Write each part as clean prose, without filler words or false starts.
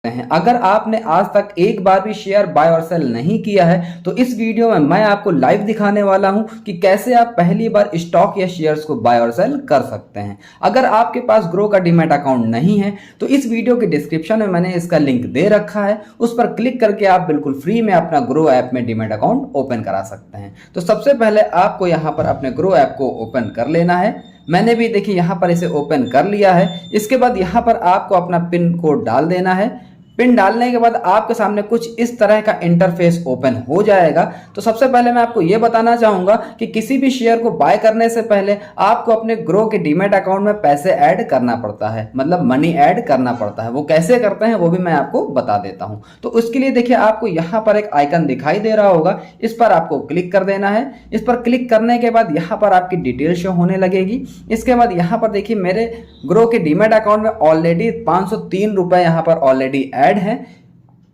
हैं। अगर आपने आज तक एक बार भी शेयर बाय और सेल नहीं किया है तो इस वीडियो में मैं आपको लाइव दिखाने वाला हूं कि कैसे आप पहली बार स्टॉक या शेयर्स को बाय और सेल कर सकते हैं। अगर आपके पास ग्रो का डीमैट अकाउंट नहीं है तो इस वीडियो के डिस्क्रिप्शन में मैंने इसका लिंक दे रखा है, उस पर क्लिक करके आप बिल्कुल फ्री में अपना ग्रो ऐप में डीमैट अकाउंट ओपन करा सकते हैं। तो सबसे पहले आपको यहाँ पर अपने ग्रो ऐप को ओपन कर लेना है। मैंने भी देखिए यहाँ पर इसे ओपन कर लिया है। इसके बाद यहाँ पर आपको अपना पिन कोड डाल देना है। पिन डालने के बाद आपके सामने कुछ इस तरह का इंटरफेस ओपन हो जाएगा। तो सबसे पहले मैं आपको यह बताना चाहूंगा कि किसी भी शेयर को बाय करने से पहले आपको अपने ग्रो के डीमैट अकाउंट में पैसे ऐड करना पड़ता है, मतलब मनी ऐड करना पड़ता है। वो कैसे करते हैं वो भी मैं आपको बता देता हूं। तो उसके लिए देखिए आपको यहाँ पर एक आइकन दिखाई दे रहा होगा, इस पर आपको क्लिक कर देना है। इस पर क्लिक करने के बाद यहाँ पर आपकी डिटेल शो होने लगेगी। इसके बाद यहाँ पर देखिए मेरे ग्रो के डीमैट अकाउंट में ऑलरेडी 503 रुपए यहाँ पर ऑलरेडी ऐड है।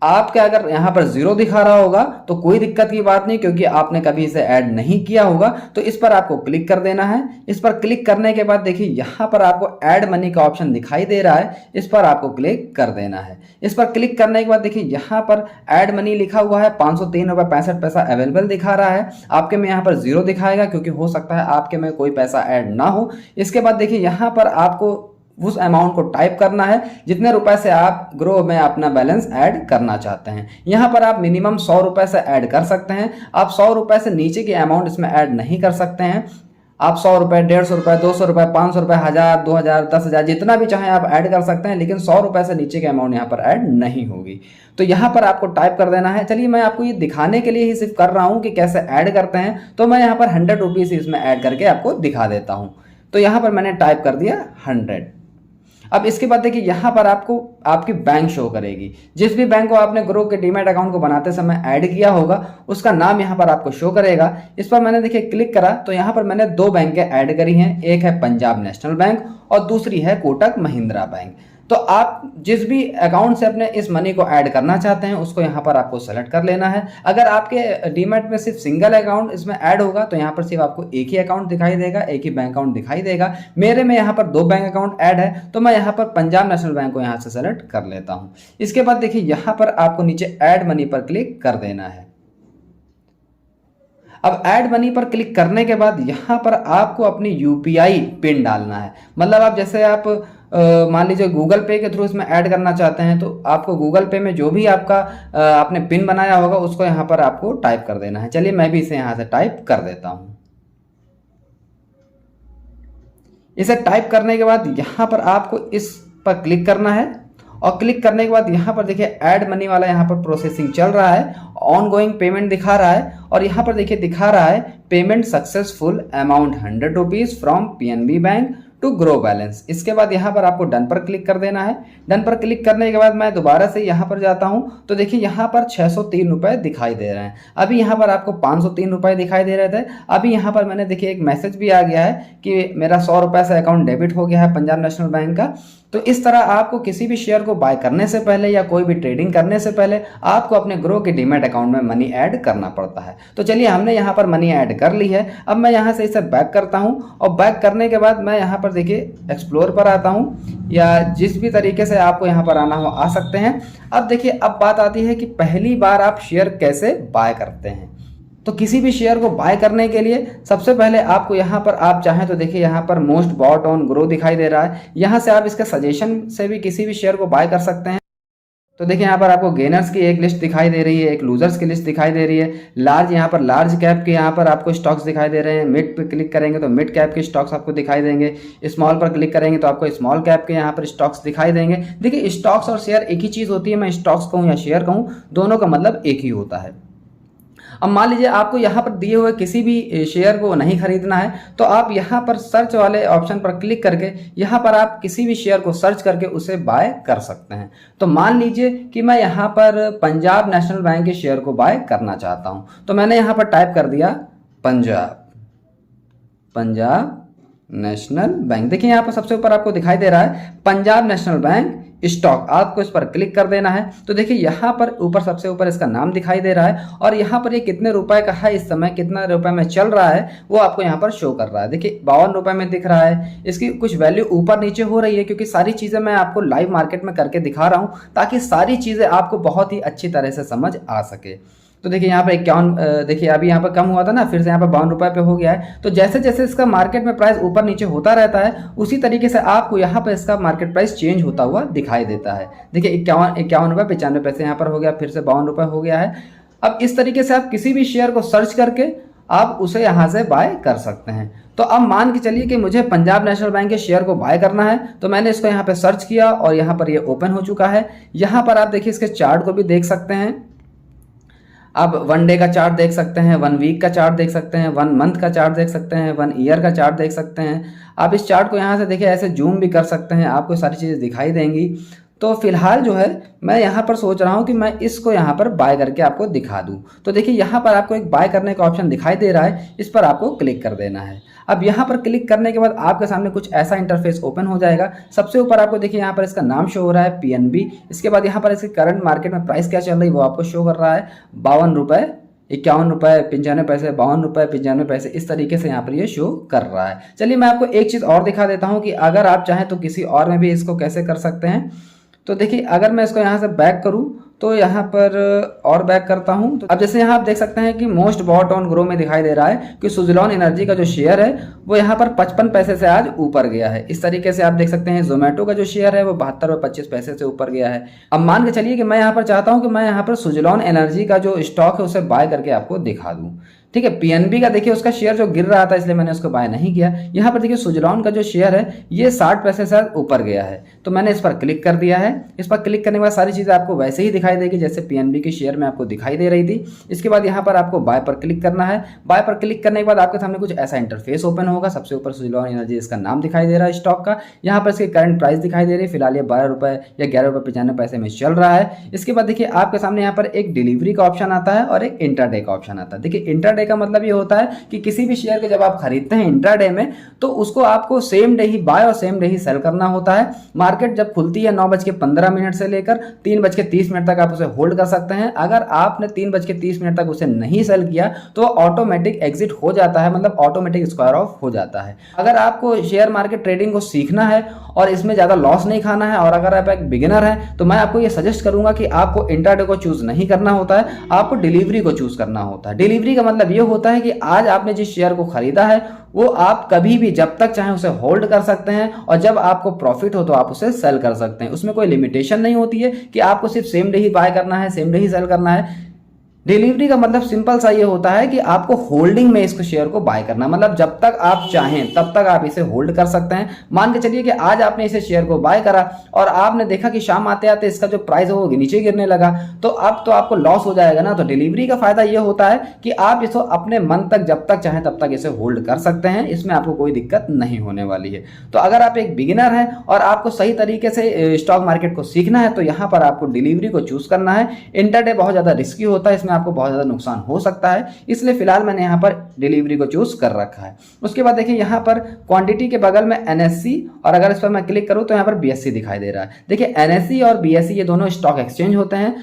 आपका अगर यहाँ पर जीरो दिखा रहा होगा तो कोई दिक्कत की बात नहीं, क्योंकि आपने कभी इसे ऐड नहीं किया होगा। तो इस पर आपको क्लिक कर देना है। इस पर क्लिक करने के बाद देखिए यहाँ पर आपको ऐड मनी का ऑप्शन दिखाई दे रहा है, इस पर आपको क्लिक कर देना है। इस पर क्लिक करने के बाद देखिए यहाँ पर ऐड मनी लिखा हुआ है, 503 रुपये 65 पैसा अवेलेबल दिखा रहा है। आपके में यहाँ पर जीरो दिखाएगा क्योंकि हो सकता है आपके में कोई पैसा ऐड ना हो। इसके बाद देखिए यहाँ पर आपको उस अमाउंट को टाइप करना है जितने रुपए से आप ग्रो में अपना बैलेंस ऐड करना चाहते हैं। यहाँ पर आप मिनिमम 100 रुपए से ऐड कर सकते हैं। आप 100 रुपए से नीचे की अमाउंट इसमें ऐड नहीं कर सकते हैं। आप 100 रुपए, 150 रुपए, 200 रुपए, 500 रुपए, 1000, 2000, 10,000 जितना भी चाहें आप ऐड कर सकते हैं, लेकिन 100 रुपए से नीचे की अमाउंट यहाँ पर ऐड नहीं होगी। तो यहाँ पर आपको टाइप कर देना है। चलिए मैं आपको ये दिखाने के लिए ही सिर्फ कर रहा हूँ कि कैसे ऐड करते हैं, तो मैं यहाँ पर 100 रुपीज़ इसमें ऐड करके आपको दिखा देता हूँ। तो यहाँ पर मैंने टाइप कर दिया 100। अब इसके बाद देखिए यहाँ पर आपको आपकी बैंक शो करेगी। जिस भी बैंक को आपने ग्रो के डीमैट अकाउंट को बनाते समय ऐड किया होगा उसका नाम यहाँ पर आपको शो करेगा। इस पर मैंने देखिए क्लिक करा तो यहाँ पर मैंने दो बैंकें ऐड करी हैं, एक है पंजाब नेशनल बैंक और दूसरी है कोटक महिंद्रा बैंक। तो आप जिस भी अकाउंट से अपने इस मनी को ऐड करना चाहते हैं उसको यहाँ पर आपको सेलेक्ट कर लेना है। अगर आपके डीमैट में सिर्फ सिंगल अकाउंट इसमें ऐड होगा तो यहाँ पर सिर्फ आपको एक ही अकाउंट दिखाई देगा, एक ही बैंक अकाउंट दिखाई देगा। मेरे में यहाँ पर दो बैंक अकाउंट ऐड है तो मैं यहाँ पर पंजाब नेशनल बैंक को यहाँ से सेलेक्ट कर लेता हूँ। इसके बाद देखिए यहाँ पर आपको नीचे ऐड मनी पर क्लिक कर देना है। अब ऐड मनी पर क्लिक करने के बाद यहाँ पर आपको अपनी यूपीआई पिन डालना है। मतलब आप जैसे आप मान लीजिए गूगल पे के थ्रू इसमें ऐड करना चाहते हैं तो आपको गूगल पे में जो भी आपका आपने पिन बनाया होगा उसको यहाँ पर आपको टाइप कर देना है। चलिए मैं भी इसे यहाँ से टाइप कर देता हूँ। इसे टाइप करने के बाद यहाँ पर आपको इस पर क्लिक करना है और क्लिक करने के बाद यहाँ पर देखिए ऐड मनी वाला यहाँ पर प्रोसेसिंग चल रहा है, ऑनगोइंग पेमेंट दिखा रहा है और यहाँ पर देखिए दिखा रहा है payment successful, amount 100 rupees from PNB bank to Groww balance. इसके बाद यहाँ पर आपको डन पर क्लिक कर देना है। डन पर क्लिक करने के बाद मैं दोबारा से यहाँ पर जाता हूँ तो देखिए यहाँ पर 603 रुपये दिखाई दे रहे हैं। अभी यहाँ पर आपको 503 रुपये दिखाई दे रहे थे। अभी यहाँ पर मैंने देखिए एक मैसेज भी आ गया है कि मेरा 100 रुपये से अकाउंट डेबिट हो गया है पंजाब नेशनल बैंक का। तो इस तरह आपको किसी भी शेयर को बाय करने से पहले या कोई भी ट्रेडिंग करने से पहले आपको अपने ग्रो के डीमैट अकाउंट में मनी ऐड करना पड़ता है। तो चलिए हमने यहाँ पर मनी ऐड कर ली है। अब मैं यहाँ से इसे बैक करता हूँ और बैक करने के बाद मैं यहाँ पर देखिए एक्सप्लोर पर आता हूँ, या जिस भी तरीके से आपको यहाँ पर आना हो आ सकते हैं। अब देखिए अब बात आती है कि पहली बार आप शेयर कैसे बाय करते हैं। तो किसी भी शेयर को बाय करने के लिए सबसे पहले आपको यहाँ पर आप चाहें तो देखिए यहाँ पर मोस्ट बॉट ऑन ग्रो दिखाई दे रहा है। यहाँ से आप इसके सजेशन से भी किसी भी शेयर को बाय कर सकते हैं। तो देखिए यहाँ पर आपको गेनर्स की एक लिस्ट दिखाई दे रही है, एक लूजर्स की लिस्ट दिखाई दे रही है। लार्ज यहाँ पर लार्ज कैप के यहाँ पर आपको स्टॉक्स दिखाई दे रहे हैं। मिड पे क्लिक करेंगे तो मिड कैप के स्टॉक्स आपको दिखाई देंगे। स्मॉल पर क्लिक करेंगे तो आपको स्मॉल कैप के यहाँ पर स्टॉक्स दिखाई देंगे। देखिए स्टॉक्स और शेयर एक ही चीज़ होती है। मैं स्टॉक्स कहूँ या शेयर कहूँ, दोनों का मतलब एक ही होता है। अब मान लीजिए आपको यहाँ पर दिए हुए किसी भी शेयर को नहीं खरीदना है तो आप यहाँ पर सर्च वाले ऑप्शन पर क्लिक करके यहाँ पर आप किसी भी शेयर को सर्च करके उसे बाय कर सकते हैं। तो मान लीजिए कि मैं यहाँ पर पंजाब नेशनल बैंक के शेयर को बाय करना चाहता हूँ, तो मैंने यहाँ पर टाइप कर दिया पंजाब नेशनल बैंक। देखिए यहाँ पर सबसे ऊपर आपको दिखाई दे रहा है पंजाब नेशनल बैंक स्टॉक, आपको इस पर क्लिक कर देना है। तो देखिए यहाँ पर ऊपर सबसे ऊपर इसका नाम दिखाई दे रहा है और यहाँ पर ये कितने रुपए का है, इस समय कितना रुपए में चल रहा है वो आपको यहाँ पर शो कर रहा है। देखिए 52 रुपए में दिख रहा है। इसकी कुछ वैल्यू ऊपर नीचे हो रही है क्योंकि सारी चीज़ें मैं आपको लाइव मार्केट में करके दिखा रहा हूँ ताकि सारी चीज़ें आपको बहुत ही अच्छी तरह से समझ आ सके। तो देखिए यहाँ पर 51, देखिए अभी यहाँ पर कम हुआ था ना, फिर से यहाँ पर 52 रुपए पे हो गया है। तो जैसे जैसे इसका मार्केट में प्राइस ऊपर नीचे होता रहता है उसी तरीके से आपको यहाँ पर इसका मार्केट प्राइस चेंज होता हुआ दिखाई देता है। देखिए 51 रुपये 95 पैसे यहाँ पर हो गया, फिर से 52 रुपये हो गया है। अब इस तरीके से आप किसी भी शेयर को सर्च करके आप उसे यहाँ से बाय कर सकते हैं। तो अब मान के चलिए कि मुझे पंजाब नेशनल बैंक के शेयर को बाय करना है, तो मैंने इसको यहाँ पे सर्च किया और यहाँ पर ये ओपन हो चुका है। यहाँ पर आप देखिए इसके चार्ट को भी देख सकते हैं। आप 1 डे का चार्ट देख सकते हैं, 1 वीक का चार्ट देख सकते हैं, 1 मंथ का चार्ट देख सकते हैं, 1 ईयर का चार्ट देख सकते हैं। आप इस चार्ट को यहाँ से देखिए ऐसे जूम भी कर सकते हैं, आपको सारी चीज़ें दिखाई देंगी। तो फिलहाल जो है मैं यहाँ पर सोच रहा हूँ कि मैं इसको यहाँ पर बाय करके आपको दिखा दूँ। तो देखिए यहाँ पर आपको एक बाय करने का ऑप्शन दिखाई दे रहा है, इस पर आपको क्लिक कर देना है। अब यहाँ पर क्लिक करने के बाद आपके सामने कुछ ऐसा इंटरफेस ओपन हो जाएगा। सबसे ऊपर आपको देखिए यहाँ पर इसका नाम शो हो रहा है PNB। इसके बाद यहाँ पर इसकी करंट मार्केट में प्राइस क्या चल रही है वो आपको शो कर रहा है, 52 रुपये 51 रुपये 95 पैसे, 52 रुपये 95 पैसे, इस तरीके से यहाँ पर ये शो कर रहा है। चलिए मैं आपको एक चीज़ और दिखा देता हूँ कि अगर आप चाहें तो किसी और में भी इसको कैसे कर सकते हैं। तो देखिए अगर मैं इसको यहाँ से बैक करूँ तो यहाँ पर और बैक करता हूँ, तो अब जैसे यहाँ आप देख सकते हैं कि मोस्ट बॉट ऑन ग्रो में दिखाई दे रहा है कि सुज़लॉन एनर्जी का जो शेयर है वो यहाँ पर 55 पैसे से आज ऊपर गया है। इस तरीके से आप देख सकते हैं जोमेटो का जो शेयर है वो 72 रुपये 25 पैसे से ऊपर गया है। अब मान के चलिए कि मैं यहाँ पर चाहता हूँ कि मैं यहाँ पर सुज़लॉन एनर्जी का जो स्टॉक है उसे बाय करके आपको दिखा दूँ। ठीक है, PNB का देखिए उसका शेयर जो गिर रहा था इसलिए मैंने उसको बाय नहीं किया। यहाँ पर देखिए सुज़लॉन का जो शेयर है ये 60 पैसे से ऊपर गया है, तो मैंने इस पर क्लिक कर दिया है। इस पर क्लिक करने के बाद सारी चीज़ें आपको वैसे ही दिखाई देगी जैसे PNB के शेयर में आपको दिखाई दे रही थी। इसके बाद यहाँ पर आपको बाय पर क्लिक करना है। बाय पर क्लिक करने के बाद आपके सामने कुछ ऐसा इंटरफेस ओपन होगा। सबसे ऊपर सुज़लॉन एनर्जी इसका नाम दिखाई दे रहा है स्टॉक का। यहाँ पर इसकी करंट प्राइस दिखाई दे रही है, फिलहाल ये 12 रुपये या 11 रुपये 95 पैसे में चल रहा है। इसके बाद देखिए आपके सामने यहाँ पर एक डिलीवरी का ऑप्शन आता है और एक इंट्राडे का ऑप्शन आता है। देखिए इंट्राडे का मतलब ये होता है कि किसी भी शेयर के जब आप खरीदते हैं इंट्राडे में तो उसको आपको सेम डे ही बाय और सेम डे ही सेल करना होता है। मार्केट जब खुलती है 9:15 से लेकर 3:30 तक आप उसे होल्ड कर सकते हैं। अगर आपने 3:30 तक उसे नहीं सेल किया तो ऑटोमेटिक एग्जिट हो जाता है, मतलब ऑटोमेटिक स्क्वायर ऑफ हो जाता है। अगर आपको शेयर मार्केट ट्रेडिंग को सीखना है और इसमें ज़्यादा लॉस नहीं खाना है और अगर आप एक बिगिनर हैं तो मैं आपको ये सजेस्ट करूंगा कि आपको इंट्राडे को चूज नहीं करना होता है, आपको डिलीवरी को चूज करना होता है। डिलीवरी का मतलब ये होता है कि आज आपने जिस शेयर को खरीदा है वो आप कभी भी जब तक चाहें उसे होल्ड कर सकते हैं और जब आपको प्रॉफिट हो तो आप उसे सेल कर सकते हैं। उसमें कोई लिमिटेशन नहीं होती है कि आपको सिर्फ सेम डे ही बाय करना है, सेम डे ही सेल करना है। डिलीवरी का मतलब सिंपल सा ये होता है कि आपको होल्डिंग में इसको शेयर को बाय करना, मतलब जब तक आप चाहें तब तक आप इसे होल्ड कर सकते हैं। मान के चलिए कि आज आपने इसे शेयर को बाय करा और आपने देखा कि शाम आते आते इसका जो प्राइस है वो नीचे गिरने लगा, तो अब तो आपको लॉस हो जाएगा ना। तो डिलीवरी का फायदा ये होता है कि आप इसको अपने मन तक जब तक चाहें तब तक इसे होल्ड कर सकते हैं, इसमें आपको कोई दिक्कत नहीं होने वाली है। तो अगर आप एक बिगिनर हैं और आपको सही तरीके से स्टॉक मार्केट को सीखना है तो यहाँ पर आपको डिलीवरी को चूज करना है। इंट्राडे बहुत ज़्यादा रिस्की होता है, इसमें आपको बहुत ज़्यादा नुकसान हो सकता है, इसलिए फिलहाल मैंने यहाँ पर डिलीवरी को चूज कर रखा है। उसके बाद देखिए यहाँ पर क्वांटिटी के बगल में NSE और अगर इस पर मैं क्लिक करूँ तो यहाँ पर BSE दिखाई दे रहा है। देखिए NSE और BSE ये दोनों स्टॉक एक्सचेंज होते हैं,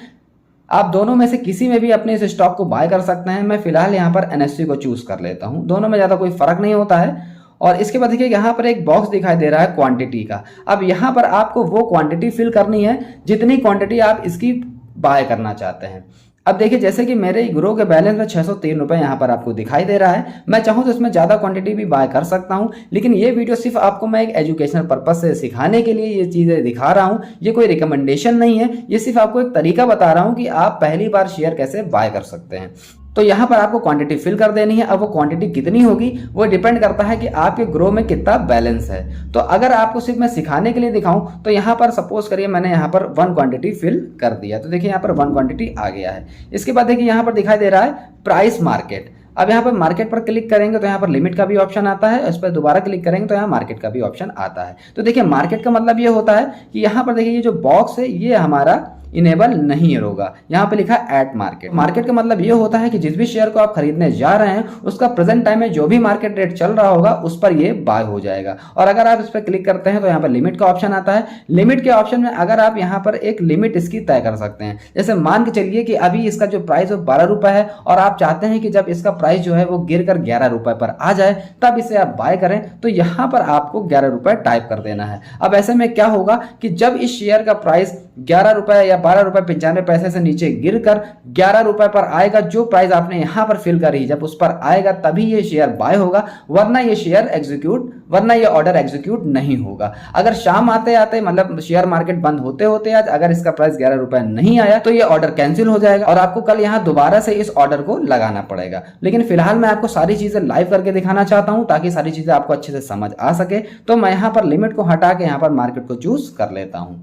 आप दोनों में से किसी में भी अपने इस स्टॉक को बाय कर सकते हैं। मैं फिलहाल यहाँ पर NSE को चूज कर लेता हूँ, दोनों में ज़्यादा कोई फर्क नहीं होता है। और इसके बाद देखिए यहाँ पर एक बॉक्स दिखाई दे रहा है क्वांटिटी का। अब यहाँ पर आपको वो क्वांटिटी फिल करनी है जितनी क्वांटिटी आप इसकी बाय करना चाहते हैं। अब देखिए जैसे कि मेरे ग्रो के बैलेंस में 603 रुपये यहाँ पर आपको दिखाई दे रहा है। मैं चाहूँ तो इसमें ज़्यादा क्वांटिटी भी बाय कर सकता हूँ, लेकिन ये वीडियो सिर्फ आपको मैं एक एजुकेशनल पर्पस से सिखाने के लिए ये चीज़ें दिखा रहा हूँ। ये कोई रिकमेंडेशन नहीं है, ये सिर्फ आपको एक तरीका बता रहा हूँ कि आप पहली बार शेयर कैसे बाय कर सकते हैं। तो यहाँ पर आपको क्वांटिटी फिल कर देनी है। अब वो क्वांटिटी कितनी होगी वो डिपेंड करता है कि आपके ग्रो में कितना बैलेंस है। तो अगर आपको सिर्फ मैं सिखाने के लिए दिखाऊं तो यहाँ पर सपोज करिए मैंने यहाँ पर 1 क्वांटिटी फिल कर दिया, तो देखिए यहाँ पर 1 क्वांटिटी आ गया है। इसके बाद देखिए यहाँ पर दिखाई दे रहा है प्राइस मार्केट। अब यहाँ पर मार्केट पर क्लिक करेंगे तो यहाँ पर लिमिट का भी ऑप्शन आता है, उस पर दोबारा क्लिक करेंगे तो यहाँ मार्केट का भी ऑप्शन आता है। तो देखिए मार्केट का मतलब ये होता है कि यहाँ पर देखिए ये जो बॉक्स है ये हमारा इनेबल नहीं होगा। यहाँ पे लिखा है एट मार्केट। मार्केट का मतलब ये होता है कि जिस भी शेयर को आप खरीदने जा रहे हैं उसका प्रेजेंट टाइम में जो भी मार्केट रेट चल रहा होगा उस पर ये बाय हो जाएगा। और अगर आप इस पर क्लिक करते हैं तो यहाँ पर लिमिट का ऑप्शन आता है। लिमिट के ऑप्शन में अगर आप यहाँ पर एक लिमिट इसकी तय कर सकते हैं, जैसे मान के चलिए कि अभी इसका जो प्राइस है 12 रुपए है और आप चाहते हैं कि जब इसका प्राइस जो है वो गिर कर 11 रुपए पर आ जाए तब इसे आप बाय करें, तो यहाँ पर आपको 11 रुपए टाइप कर देना है। अब ऐसे में क्या होगा कि जब इस शेयर का प्राइस 11 रुपए या 12 रुपए 95 पैसे से नीचे गिरकर 11 रुपए पर आएगा, जो प्राइस आपने यहां पर फिल करी जब उस पर आएगा तभी ये शेयर बाय होगा, वरना ये ऑर्डर एग्जीक्यूट नहीं होगा। अगर शाम आते आते मतलब शेयर मार्केट बंद होते होते आज अगर इसका प्राइस 11 रुपए नहीं आया तो ये ऑर्डर कैंसिल हो जाएगा और आपको कल यहां दोबारा से इस ऑर्डर को लगाना पड़ेगा। लेकिन फिलहाल मैं आपको सारी चीजें लाइव करके दिखाना चाहता हूं ताकि सारी चीजें आपको अच्छे से समझ आ सके। तो मैं यहां पर लिमिट को हटा के यहां पर मार्केट को चूज कर लेता हूं।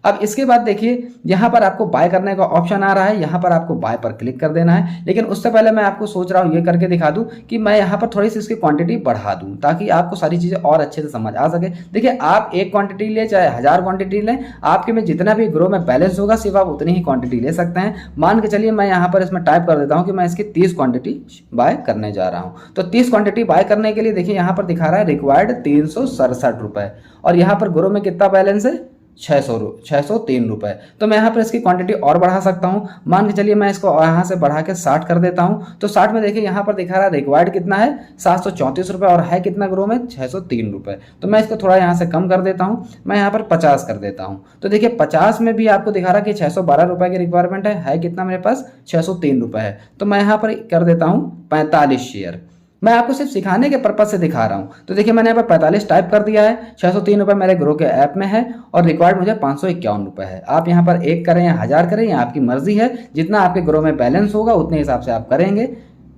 अब इसके बाद देखिए यहाँ पर आपको बाय करने का ऑप्शन आ रहा है, यहाँ पर आपको बाय पर क्लिक कर देना है। लेकिन उससे पहले मैं आपको सोच रहा हूँ ये करके दिखा दूं कि मैं यहाँ पर थोड़ी सी इसकी क्वांटिटी बढ़ा दूं ताकि आपको सारी चीज़ें और अच्छे से समझ आ सके। देखिए आप एक क्वांटिटी ले चाहे 1000 क्वांटिटी लें, आपके में जितना भी ग्रो में बैलेंस होगा सिर्फ आप उतनी ही क्वांटिटी ले सकते हैं। मान के चलिए मैं यहाँ पर इसमें टाइप कर देता हूँ कि मैं इसकी 30 क्वांटिटी बाय करने जा रहा हूँ। तो 30 क्वांटिटी बाय करने के लिए देखिए यहाँ पर दिखा रहा है रिक्वायर्ड 367 रुपये और यहाँ पर ग्रो में कितना बैलेंस है 603 रुपए। तो मैं यहाँ पर इसकी क्वांटिटी और बढ़ा सकता हूँ। मान के चलिए मैं इसको यहाँ से बढ़ा के 60 कर देता हूँ। तो 60 में देखिए यहाँ पर दिखा रहा है रिक्वायर्ड कितना है 734 रुपए और है कितना ग्रो में 603 रुपए। तो मैं इसको थोड़ा यहाँ से कम कर देता हूँ, मैं यहाँ पर 50 कर देता हूँ। तो देखिए 50 में भी आपको दिखा रहा है कि 612 रुपए की रिक्वायरमेंट है कितना मेरे पास 603 रुपए है। तो मैं यहाँ पर कर देता हूँ 45 शेयर। मैं आपको सिर्फ सिखाने के पर्पज से दिखा रहा हूँ। तो देखिए मैंने यहाँ पर 45 टाइप कर दिया है, 603 रुपये मेरे ग्रो के ऐप में है और रिक्वायर्ड मुझे 551 रुपये है। आप यहाँ पर 1 करें या 1000 करें या आपकी मर्जी है, जितना आपके ग्रो में बैलेंस होगा उतने हिसाब से आप करेंगे।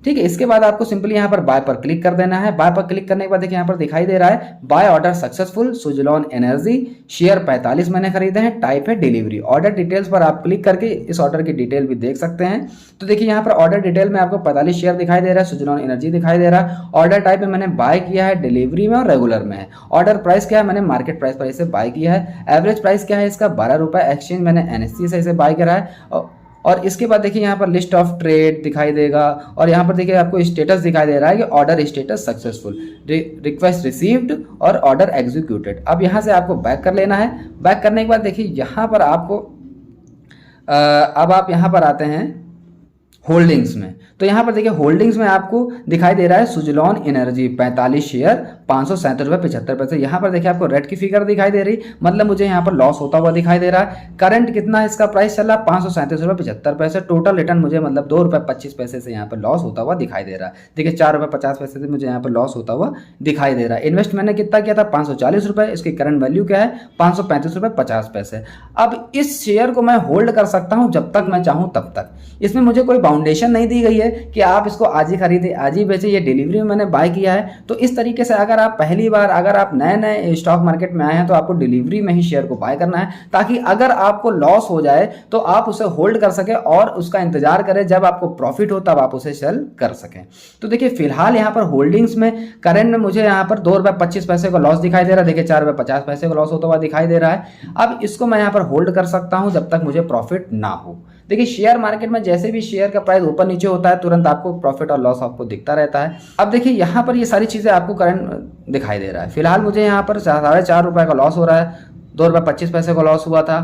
ठीक है, इसके बाद आपको सिंपली यहाँ पर बाय पर क्लिक कर देना है। बाय पर क्लिक करने के बाद देखिए यहाँ पर दिखाई दे रहा है buy order successful Suzlon energy share 45 मैंने खरीदे हैं, टाइप है डिलीवरी। ऑर्डर डिटेल्स पर आप क्लिक करके इस ऑर्डर की डिटेल भी देख सकते हैं। तो देखिए यहाँ पर ऑर्डर डिटेल में आपको 45 शेयर दिखाई दे रहा है, सुजलॉन एनर्जी दिखाई दे रहा है। ऑर्डर टाइप में मैंने बाय किया है, डिलीवरी में और रेगुलर में है। ऑर्डर प्राइस क्या है, मैंने मार्केट प्राइस पर इसे बाय किया है। एवरेज प्राइस क्या है इसका 12 रुपये, एक्सचेंज मैंने NSE से इसे बाय करा है। और इसके बाद देखिए यहाँ पर लिस्ट ऑफ ट्रेड दिखाई देगा और यहाँ पर देखिए आपको स्टेटस दिखाई दे रहा है कि order status successful, request received और ऑर्डर एग्जीक्यूटेड। अब यहाँ से आपको बैक कर लेना है। बैक करने के बाद देखिए यहाँ पर आपको अब आप यहाँ पर आते हैं होल्डिंग्स में। तो यहाँ पर देखिए होल्डिंग्स में आपको दिखाई दे रहा है सुजलॉन एनर्जी 45 शेयर 537 रुपये 75 पैसे। यहाँ पर देखिए आपको रेड की फिगर दिखाई दे रही, मतलब मुझे यहाँ पर लॉस होता हुआ दिखाई दे रहा है। करंट कितना इसका प्राइस चला 537 रुपये 75 पैसे। टोटल रिटर्न मुझे मतलब 2 रुपये 25 पैसे से यहाँ पर लॉस होता हुआ दिखाई दे रहा है। देखिए 4 रुपये 50 पैसे से मुझे यहाँ पर लॉस होता हुआ दिखाई दे रहा है। इन्वेस्ट मैंने कितना किया था 540 रुपये, इसकी करंट वैल्यू क्या है 535 रुपये 50 पैसे। अब इस शेयर को मैं होल्ड कर सकता हूँ जब तक मैं चाहूँ तब तक। इसमें मुझे कोई बाउंडेशन नहीं दी गई है कि आप इसको आज ही खरीदे आज ही बेचे। ये डिलीवरी में मैंने बाय किया है। तो इस तरीके से अगर आप पहली बार अगर आप नए स्टॉक मार्केट में आए हैं तो आपको डिलीवरी में ही शेयर को बाय करना है, ताकि अगर आपको लॉस हो जाए तो आप उसे होल्ड कर सके और उसका इंतजार करें, जब आपको प्रॉफिट हो तब आप उसे सेल कर सकें। तो देखिए फिलहाल यहाँ पर होल्डिंग्स में करंट में मुझे यहाँ पर 2 रुपये 25 पैसे का लॉस दिखाई दे रहा है। देखिए 4 रुपये 50 पैसे का लॉस होता हुआ दिखाई दे रहा है। अब इसको मैं यहाँ पर होल्ड कर सकता हूँ जब तक मुझे प्रॉफिट ना हो। देखिए शेयर मार्केट में जैसे भी शेयर का प्राइस ऊपर नीचे होता है तुरंत आपको प्रॉफिट और लॉस आपको दिखता रहता है। अब देखिए यहाँ पर ये सारी चीज़ें आपको करंट दिखाई दे रहा है। फिलहाल मुझे यहाँ पर 4.5 रुपये का लॉस हो रहा है, 2 रुपये 25 पैसे का लॉस हुआ था।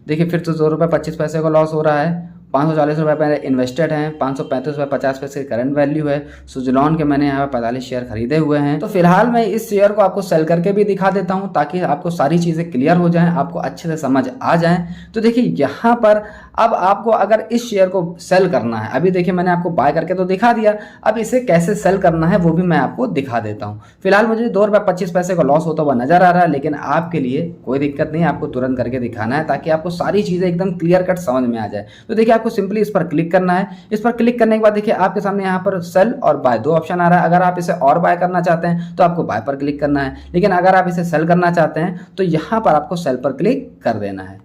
देखिए फिर तो 2 रुपये 25 पैसे का लॉस हो रहा है। 540 रुपये मेरे इन्वेस्टेड हैं, 535 रुपये 50 पैसे करंट वैल्यू है। सुजलॉन के मैंने यहाँ पर 45 शेयर खरीदे हुए हैं। तो फिलहाल मैं इस शेयर को आपको सेल करके भी दिखा देता हूँ ताकि आपको सारी चीज़ें क्लियर हो जाएं, आपको अच्छे से समझ आ जाएं। तो देखिए यहाँ पर अब आपको अगर इस शेयर को सेल करना है, अभी देखिए मैंने आपको बाय करके तो दिखा दिया, अब इसे कैसे सेल करना है वो भी मैं आपको दिखा देता हूँ। फिलहाल मुझे 2 रुपये 25 पैसे का लॉस होता हुआ नजर आ रहा है, लेकिन आपके लिए कोई दिक्कत नहीं, आपको तुरंत करके दिखाना है ताकि आपको सारी चीज़ें एकदम क्लियर कट समझ में आ जाए। तो देखिए आपको सिंपली इस पर क्लिक करना है। इस पर क्लिक करने के बाद देखिए आपके सामने यहाँ पर सेल और बाय 2 ऑप्शन आ रहा है। अगर आप इसे और बाय करना चाहते हैं तो आपको बाय पर क्लिक करना है, लेकिन अगर आप इसे सेल करना चाहते हैं तो यहाँ पर आपको सेल पर क्लिक कर देना है।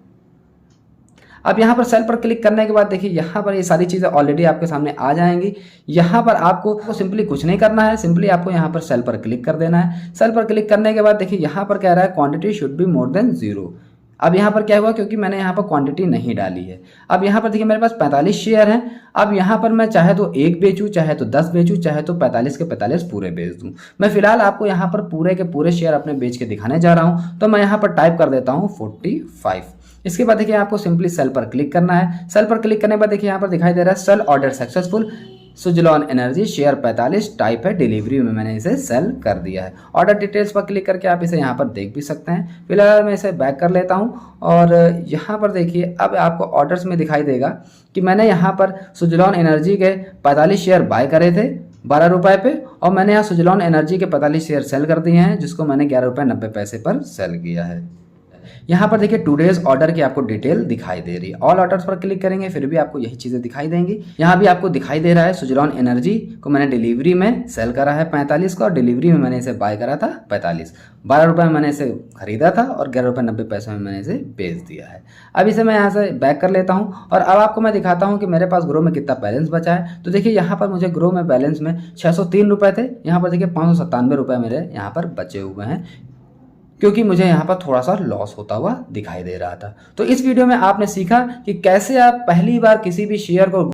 अब यहाँ पर सेल पर क्लिक करने के बाद देखिए यहाँ पर ये सारी चीज़ें ऑलरेडी आपके सामने आ जाएंगी। यहाँ पर आपको सिंपली कुछ नहीं करना है, सिंपली आपको यहाँ पर सेल पर क्लिक कर देना है। सेल पर क्लिक करने के बाद देखिए यहाँ पर कह रहा है quantity should be more than 0। अब यहाँ पर क्या हुआ, क्योंकि मैंने यहाँ पर क्वांटिटी नहीं डाली है। अब यहाँ पर देखिए मेरे पास 45 शेयर हैं। अब यहाँ पर मैं चाहे तो 1 बेचूँ, चाहे तो 10 बेचूँ, चाहे तो 45 के 45 पूरे बेच दूँ। मैं फिलहाल आपको यहाँ पर पूरे के पूरे शेयर अपने बेच के दिखाने जा रहा हूँ। तो मैं यहाँ पर टाइप कर देता हूँ 45। इसके बाद देखिए आपको सिंपली सेल पर क्लिक करना है। सेल पर क्लिक करने के बाद देखिए यहाँ पर दिखाई दे रहा है sell order successful, Suzlon energy share 45 type है, डिलीवरी में मैंने इसे सेल कर दिया है। ऑर्डर डिटेल्स पर क्लिक करके आप इसे यहाँ पर देख भी सकते हैं। फिलहाल मैं इसे बैक कर लेता हूँ और यहाँ पर देखिए अब आपको ऑर्डर्स में दिखाई देगा कि मैंने यहाँ पर सुजलॉन एनर्जी के 45 शेयर बाय करे थे 12 रुपये पे, और मैंने यहाँ सुजलॉन एनर्जी के 45 शेयर सेल कर दिए हैं, जिसको मैंने 11.90 रुपये पर सेल किया है। यहाँ पर देखिए टूडेज ऑर्डर की आपको डिटेल दिखाई दे रही है। ऑल ऑर्डर्स पर क्लिक करेंगे फिर भी आपको यही चीज़ें दिखाई देंगी। यहाँ भी आपको दिखाई दे रहा है सुजलॉन एनर्जी को मैंने डिलीवरी में सेल करा है 45 का, और डिलीवरी में मैंने इसे बाय करा था 45। 12 रुपये में मैंने इसे खरीदा था और 11.90 रुपये में मैंने इसे बेच दिया है। अब इसे मैं यहाँ से बैक कर लेता हूँ और अब आपको मैं दिखाता हूँ कि मेरे पास ग्रो में कितना बैलेंस बचा है। तो देखिए यहाँ पर मुझे ग्रो में बैलेंस में 603 रुपये थे, यहाँ पर देखिए 597 रुपये मेरे यहाँ पर बचे हुए हैं, क्योंकि मुझे यहाँ पर थोड़ा सा लॉस होता हुआ दिखाई दे रहा था। तो इस वीडियो में आपने सीखा कि कैसे आप पहली बार किसी भी शेयर को